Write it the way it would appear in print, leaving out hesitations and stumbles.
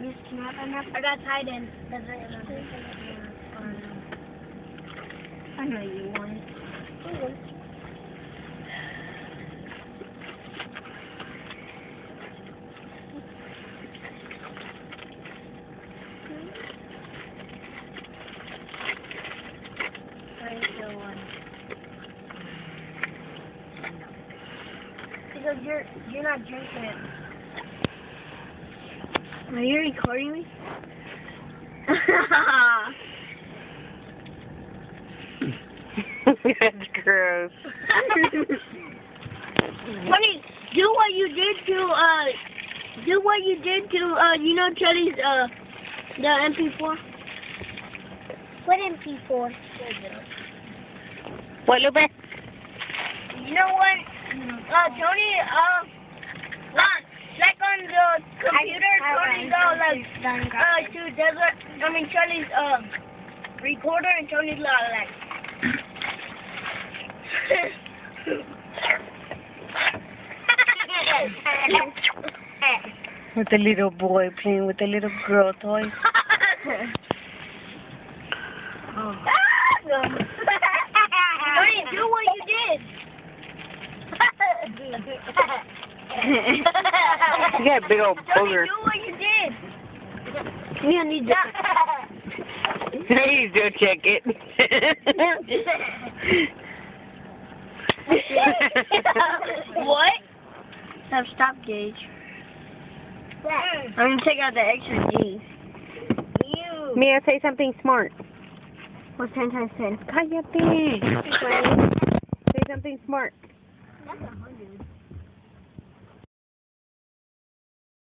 I got tied in. I know you won. I still won. Because you're not drinking it. Are you recording me? That's gross. Funny, do what you did to you know Charlie's the MP4? What MP4? What, Lupe? You know what? Tony like on the computer, Tony go to desert. I mean Charlie's recorder, and Tony's like. With the little boy playing with the little girl toy. Tony, do what you did. You got a big old booger. Tony, do what you did. You need to. He's gonna check it. What? Have stop gauge. I'm gonna take out the extra G's. Mia, say something smart. What's 10 times 10? Cállate. Say something smart.